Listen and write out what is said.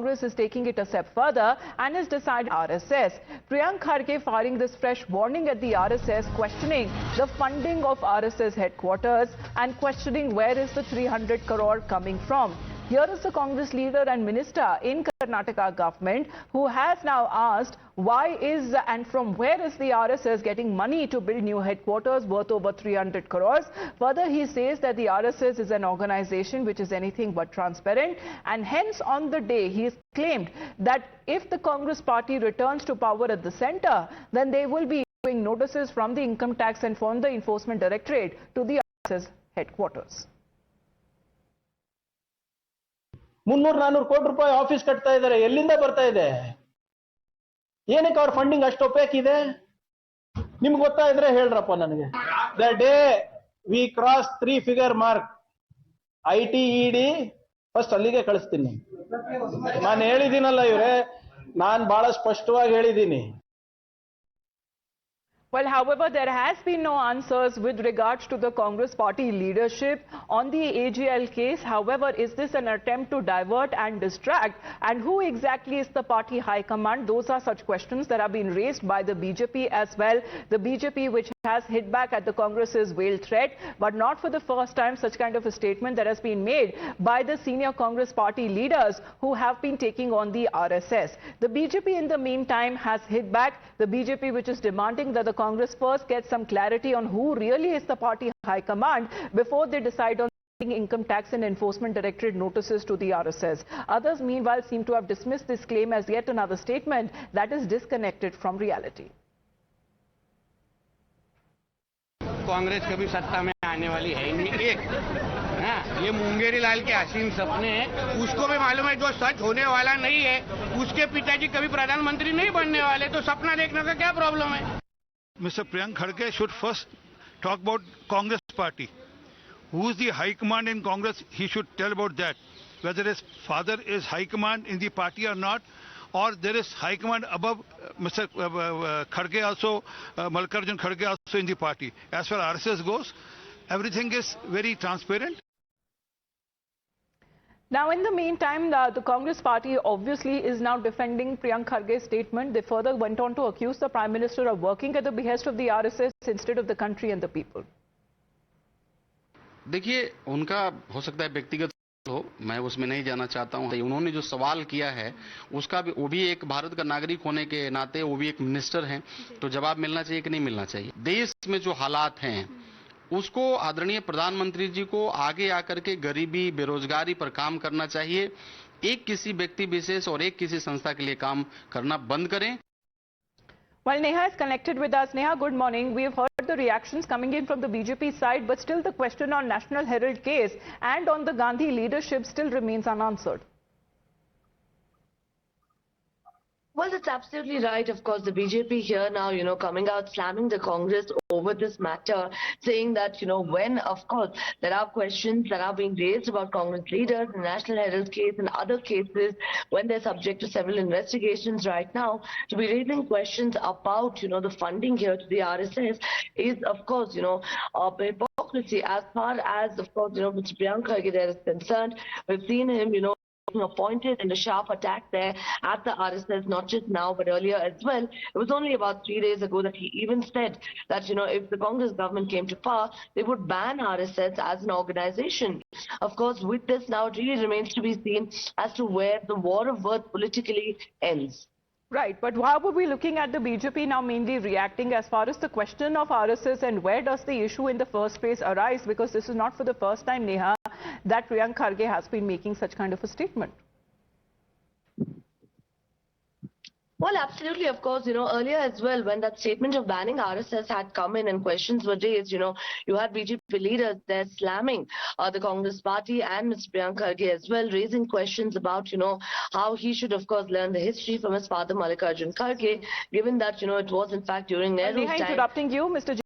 Congress is taking it a step further and has decided RSS. Priyank Kharge firing this fresh warning at the RSS, questioning the funding of RSS headquarters and questioning where is the 300 crore coming from. Here is the Congress leader and minister in Karnataka government who has now asked why is and from where is the RSS getting money to build new headquarters worth over 300 crores. Further, he says that the RSS is an organization which is anything but transparent, and hence on the day he has claimed that if the Congress party returns to power at the center, then they will be issuing notices from the Income Tax and from the Enforcement Directorate to the RSS headquarters. 300-400 ಕೋಟಿ ರೂಪಾಯಿ office ಕಟ್ತಾ ಇದ್ದಾರೆ. ಎಲ್ಲಿಂದ ಬರ್ತಾ ಇದೆ? ಏನಕ್ಕೆ ಅವ್ರ funding ಅಷ್ಟು ಒಪೇಕ್ ಇದೆ? ನಿಮ್ಗೆ ಗೊತ್ತಾ ಇದ್ರೆ ಹೇಳ್ರಪ್ಪ ನನಗೆ. The day we cross 3 figure mark, ITED first ಅಲ್ಲಿಗೆ ಕಳಿಸ್ತೀನಿ. ನಾನು ಹೇಳಿದ್ದೀನಲ್ಲ ಇವರೇ, ನಾನು ಬಹಳ ಸ್ಪಷ್ಟವಾಗಿ ಹೇಳಿದ್ದೀನಿ. Well, however, there has been no answers with regards to the Congress party leadership on the AGL case. However, is this an attempt to divert and distract? And who exactly is the party high command? Those are such questions that have been raised by the BJP as well. The BJP, which has hit back at the Congress's veiled threat, but not for the first time such kind of a statement that has been made by the senior Congress party leaders who have been taking on the RSS. The BJP in the meantime has hit back. The BJP, which is demanding that the Congress first get some clarity on who really is the party high command before they decide on Income Tax and Enforcement Directorate notices to the RSS. Others meanwhile seem to have dismissed this claim as yet another statement that is disconnected from reality. Congress कभी सत्ता में आने वाली है नहीं। एक ये मुंगेरी लाल के हसीन सपने हैं, उसको भी मालूम है जो सच होने वाला नहीं है। उसके पिताजी कभी प्रधानमंत्री नहीं बनने वाले, तो सपना देखने का क्या प्रॉब्लम है? Mr. Priyank Kharge should first talk about Congress party. Who is the high command in Congress? He should tell about that. Whether his father is high command in the party or not, or there is high command above Mr. Kharge also, Mallikarjun Kharge also in the party. As far as RSS goes, everything is very transparent. Now, in the meantime, the Congress party obviously is now defending Priyank Kharge's statement. They further went on to accuse the Prime Minister of working at the behest of the RSS instead of the country and the people. देखिए, उनका हो सकता है व्यक्तिगत हो, मैं उसमें नहीं जाना चाहता हूं। उन्होंने जो सवाल किया है उसका भी, वो भी एक भारत का नागरिक होने के नाते वो भी एक मिनिस्टर हैं, तो जवाब मिलना चाहिए कि नहीं मिलना चाहिए। देश में जो हालात हैं उसको आदरणीय प्रधानमंत्री जी को आगे आकर के गरीबी बेरोजगारी पर काम करना चाहिए। एक किसी व्यक्ति विशेष और एक किसी संस्था के लिए काम करना बंद करें। Well, Neha is connected with us. Neha, good morning. We have heard the reactions coming in from the BJP side, but still the question on National Herald case and on the Gandhi leadership still remains unanswered. Well, that's absolutely right. Of course, the BJP here now, coming out slamming the Congress over this matter, saying that, when, of course, there are questions that are being raised about Congress leaders, the National Herald case and other cases, when they're subject to several investigations right now, to be raising questions about, the funding here to the RSS is, of course, hypocrisy as far as, of course, Mr. Priyank Kharge there is concerned. We've seen him, pointed in a sharp attack there at the RSS, not just now but earlier as well. It was only about 3 days ago that he even said that if the Congress government came to power, they would ban RSS as an organization. Of course, with this now, it really remains to be seen as to where the war of words politically ends. Right, but how are we looking at the BJP now mainly reacting as far as the question of RSS and where does the issue in the first place arise? Because this is not for the first time, Neha, that Priyank Kharge has been making such kind of a statement. Well, absolutely. Of course, earlier as well, when that statement of banning RSS had come in and questions were raised, you had BJP leaders there slamming the Congress party and Mr. Priyank Kharge as well, raising questions about, how he should, of course, learn the history from his father, Mallikarjun Kharge, given that, it was in fact during Nehru's time. Interrupting you, Mr.